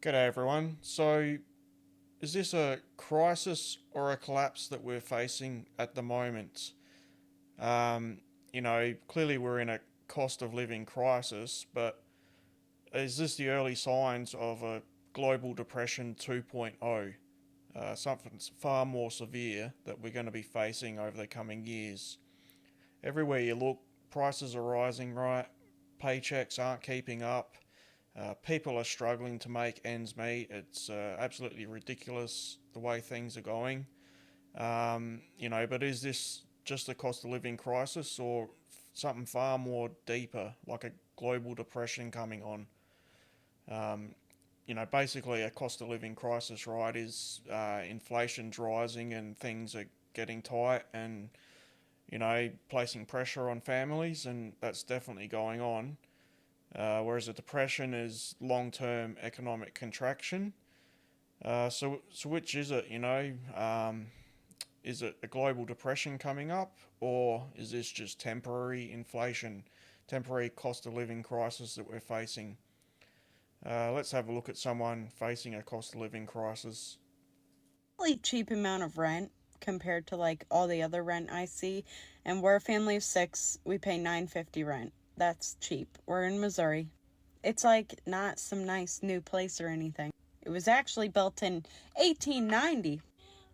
G'day everyone. So, is this a crisis or a collapse that we're facing at the moment? Clearly we're in a cost of living crisis, but is this the early signs of a global depression 2.0? Something far more severe that we're going to be facing over the coming years. Everywhere you look, prices are rising, right? Paychecks aren't keeping up. People are struggling to make ends meet. It's absolutely ridiculous the way things are going. But is this just a cost of living crisis or something far more deeper, like a global depression coming on? Basically a cost of living crisis, right, is inflation's rising and things are getting tight and, placing pressure on families, and that's definitely going on. Whereas a depression is long-term economic contraction. So which is it? Is it a global depression coming up, or is this just temporary inflation, temporary cost of living crisis that we're facing? Let's have a look at someone facing a cost of living crisis. Really cheap amount of rent compared to like all the other rent I see. And we're a family of six. We pay $9.50 rent. That's cheap. We're in Missouri. It's like not some nice new place or anything. It was actually built in 1890.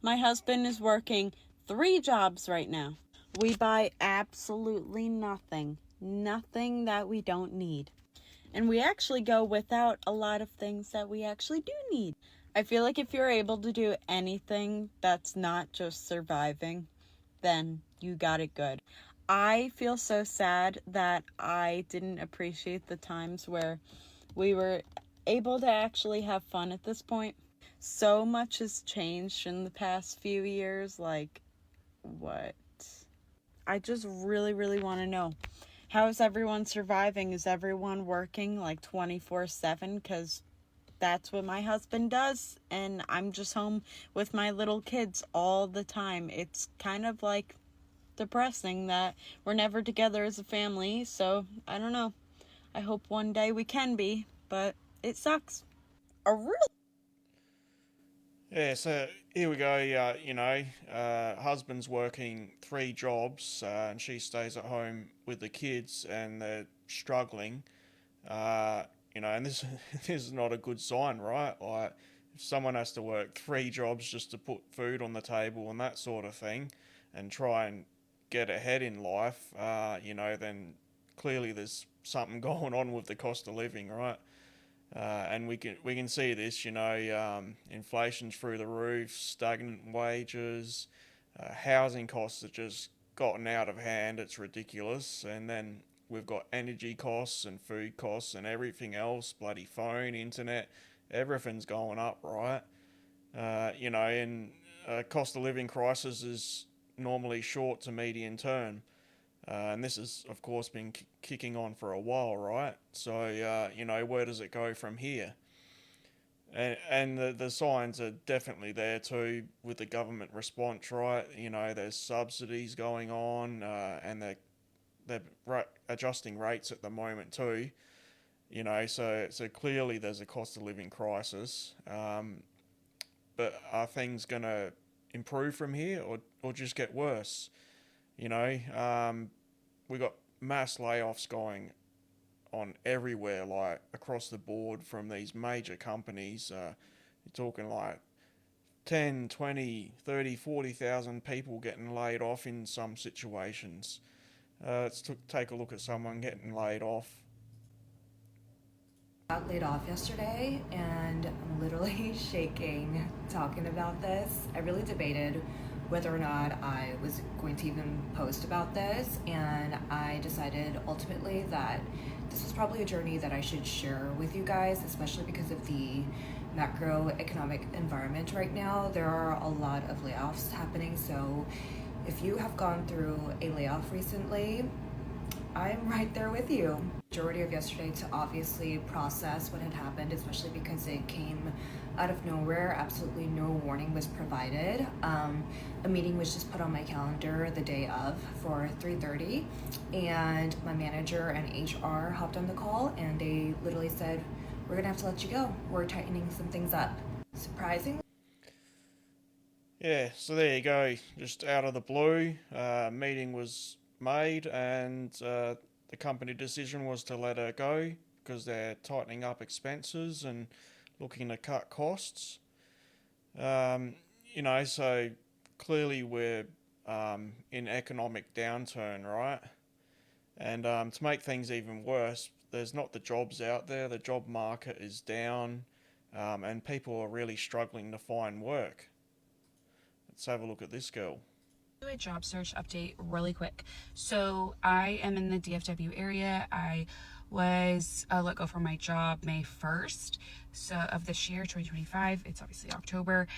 My husband is working 3 jobs right now. We buy absolutely nothing. Nothing that we don't need. And we actually go without a lot of things that we actually do need. I feel like if you're able to do anything that's not just surviving, then you got it good. I feel so sad that I didn't appreciate the times where we were able to actually have fun at this point. So much has changed in the past few years. Like, what? I just really, really want to know. How is everyone surviving? Is everyone working like 24/7? Because that's what my husband does, and I'm just home with my little kids all the time. It's kind of like depressing that we're never together as a family, so I don't know. I hope one day we can be, but it sucks. A real Yeah, so here we go. Husband's working 3 jobs, and she stays at home with the kids, and they're struggling. And this this is not a good sign, right? Like, if someone has to work 3 jobs just to put food on the table and that sort of thing, and try and get ahead in life, then clearly there's something going on with the cost of living, right? And we can see this, inflation's through the roof, stagnant wages, housing costs have just gotten out of hand. It's ridiculous, and then we've got energy costs and food costs and everything else, bloody phone, internet, everything's going up, right? And cost of living crisis is normally short to medium term. And this has, of course, been kicking on for a while, right? So, where does it go from here? And the signs are definitely there too with the government response, right? There's subsidies going on, and they're adjusting rates at the moment too. So clearly there's a cost of living crisis. But are things gonna improve from here, or just get worse? You know, we got mass layoffs going on everywhere, like across the board from these major companies. You're talking like 10, 20, 30, 40,000 people getting laid off in some situations. Let's take a look at someone getting laid off. Got laid off yesterday and I'm literally shaking talking about this. I really debated whether or not I was going to even post about this, and I decided ultimately that this was probably a journey that I should share with you guys, especially because of the macroeconomic environment right now. There are a lot of layoffs happening, so if you have gone through a layoff recently, I'm right there with you. Majority of yesterday to obviously process what had happened, especially because it came out of nowhere. Absolutely no warning was provided. A meeting was just put on my calendar the day of for 3:30, and my manager and HR hopped on the call, and they literally said, we're gonna have to let you go. We're tightening some things up. Surprisingly, Yeah, so there you go. Just out of the blue, meeting was made, and the company decision was to let her go because they're tightening up expenses and looking to cut costs. Um, so clearly we're in economic downturn, right? And to make things even worse, there's not the jobs out there. The job market is down, and people are really struggling to find work. Let's have a look at this girl. Do a job search update really quick. So I am in the DFW area. I was let go from my job May 1st of this year, 2025. It's obviously October.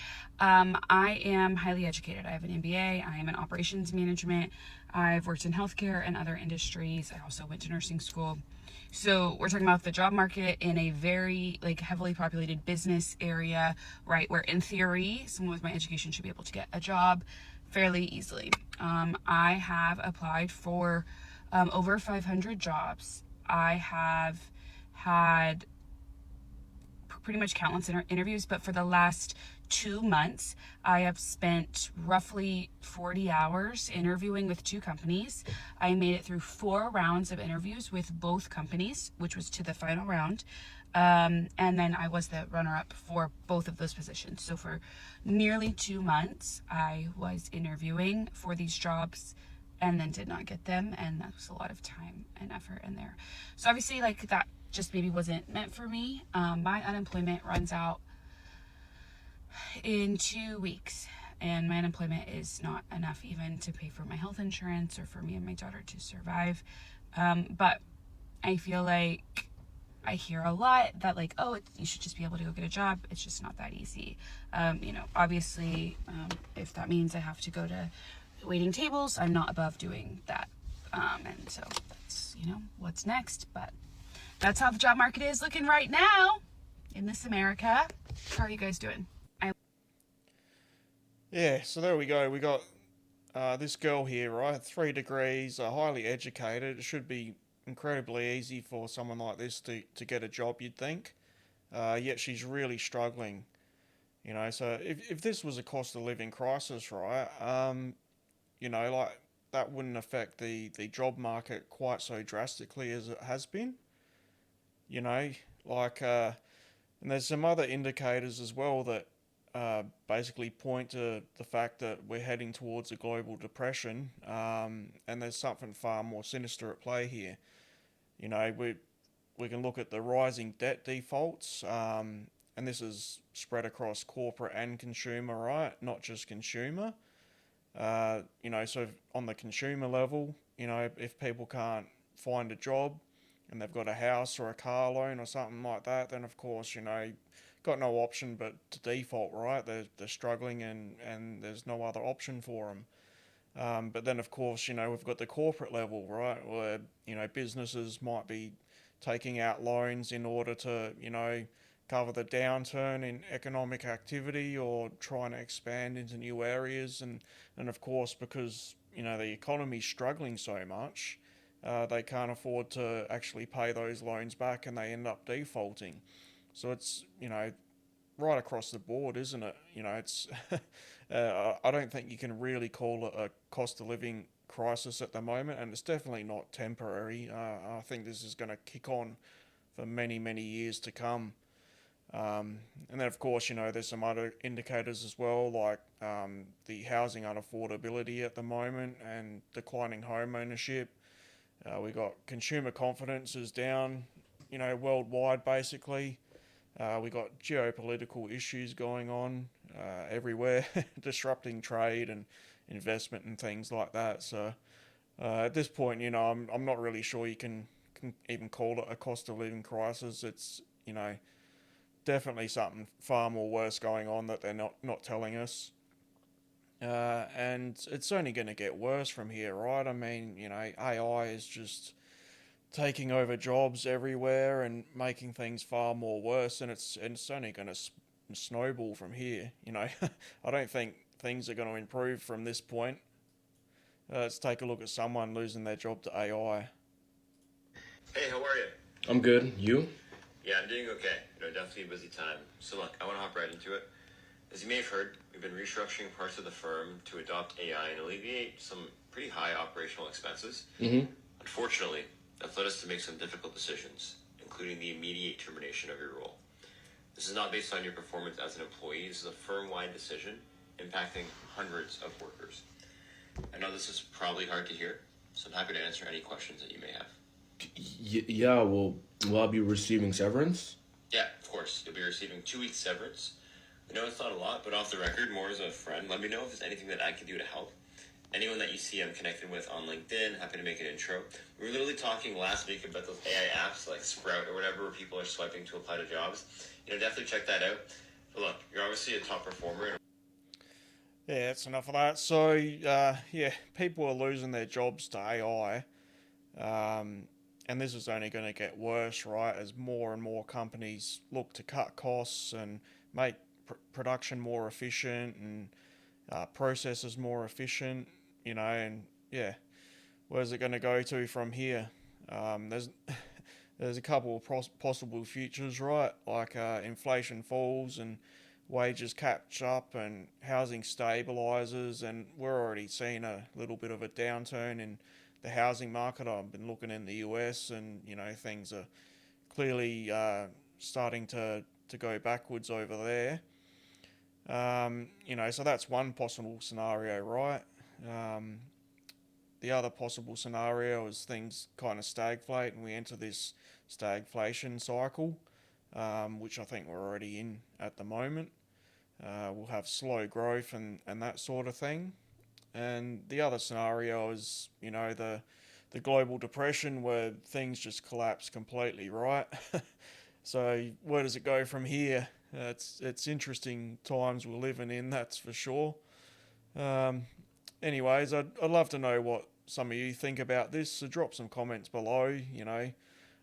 I am highly educated. I have an MBA. I am in operations management. I've worked in healthcare and other industries. I also went to nursing school. So we're talking about the job market in a very heavily populated business area, right? Where in theory, someone with my education should be able to get a job fairly easily. I have applied for over 500 jobs. I have had pretty much countless interviews, but for the last 2 months, I have spent roughly 40 hours interviewing with 2 companies. I made it through 4 rounds of interviews with both companies, which was to the final round. And then I was the runner-up for both of those positions. So for nearly 2 months, I was interviewing for these jobs and then did not get them. And that was a lot of time and effort in there. So obviously that just maybe wasn't meant for me. My unemployment runs out in 2 weeks, and my unemployment is not enough even to pay for my health insurance or for me and my daughter to survive. But I feel like I hear a lot that you should just be able to go get a job. It's just not that easy. Obviously, if that means I have to go to waiting tables, I'm not above doing that. And so that's, what's next. But that's how the job market is looking right now in this America. How are you guys doing? Yeah, so there we go. We got this girl here, right? 3 degrees, highly educated. It should be incredibly easy for someone like this to get a job, you'd think. Yet she's really struggling. So if this was a cost of living crisis, right? That wouldn't affect the job market quite so drastically as it has been. You know, and there's some other indicators as well that basically point to the fact that we're heading towards a global depression, and there's something far more sinister at play here. We can look at the rising debt defaults, and this is spread across corporate and consumer, right? Not just consumer. So on the consumer level, if people can't find a job and they've got a house or a car loan or something like that, then of course, got no option but to default, right? They're struggling and there's no other option for them. But then, of course, we've got the corporate level, right, where, businesses might be taking out loans in order to, cover the downturn in economic activity or trying to expand into new areas. And of course, because, the economy's struggling so much, they can't afford to actually pay those loans back and they end up defaulting. So it's, right across the board, isn't it? It's I don't think you can really call it a cost of living crisis at the moment, and it's definitely not temporary. I think this is going to kick on for many, many years to come. And then, of course, there's some other indicators as well, like the housing unaffordability at the moment and declining home ownership. We got consumer confidence is down, worldwide basically. We got geopolitical issues going on everywhere, disrupting trade and investment and things like that. So at this point, I'm not really sure you can even call it a cost of living crisis. It's definitely something far more worse going on that they're not telling us. And it's only going to get worse from here, right? I mean, AI is just taking over jobs everywhere and making things far more worse, and it's only going to snowball from here. I don't think things are going to improve from this point. Let's take a look at someone losing their job to AI. Hey, how are you? I'm good. You? Yeah, I'm doing okay. Definitely a busy time. So look, I want to hop right into it. As you may have heard, we've been restructuring parts of the firm to adopt AI and alleviate some pretty high operational expenses. Unfortunately, that's led us to make some difficult decisions, including the immediate termination of your role. This is not based on your performance as an employee. This is a firm-wide decision impacting hundreds of workers. I know this is probably hard to hear, so I'm happy to answer any questions that you may have. Yeah, will I be receiving severance? Yeah, of course. You'll be receiving 2 weeks severance. I know it's not a lot, but off the record, more as a friend, let me know if there's anything that I can do to help. Anyone that you see I'm connected with on LinkedIn, happy to make an intro. We were literally talking last week about those AI apps like Sprout or whatever where people are swiping to apply to jobs. Definitely check that out. But look, you're obviously a top performer. Yeah, that's enough of that. So, yeah, people are losing their jobs to AI. And this is only going to get worse, right? As more and more companies look to cut costs and make production more efficient and processes more efficient, and yeah, where's it going to go to from here? There's there's a couple of possible futures, right? Like inflation falls and wages catch up and housing stabilizes, and we're already seeing a little bit of a downturn in the housing market. I've been looking in the US, and things are clearly starting to go backwards over there. So that's one possible scenario, right? Um, the other possible scenario is things kind of stagflate and we enter this stagflation cycle, which I think we're already in at the moment. We'll have slow growth and that sort of thing. And the other scenario is, the global depression where things just collapse completely, right? So where does it go from here? It's interesting times we're living in, that's for sure. Um, Anyways, I'd love to know what some of you think about this. So drop some comments below. I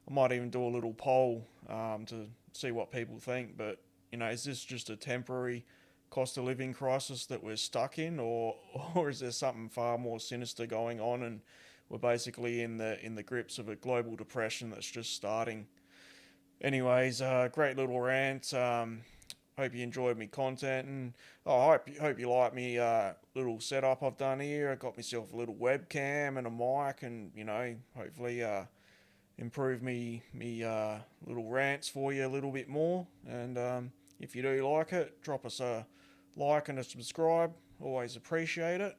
might even do a little poll to see what people think. But is this just a temporary cost of living crisis that we're stuck in, or or is there something far more sinister going on, and we're basically in the grips of a global depression that's just starting? Anyways, great little rant. Hope you enjoyed me content, and I hope you like me little setup I've done here. I got myself a little webcam and a mic, and hopefully improve me little rants for you a little bit more. And if you do like it, drop us a like and a subscribe. Always appreciate it.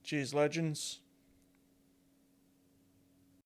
Cheers, legends.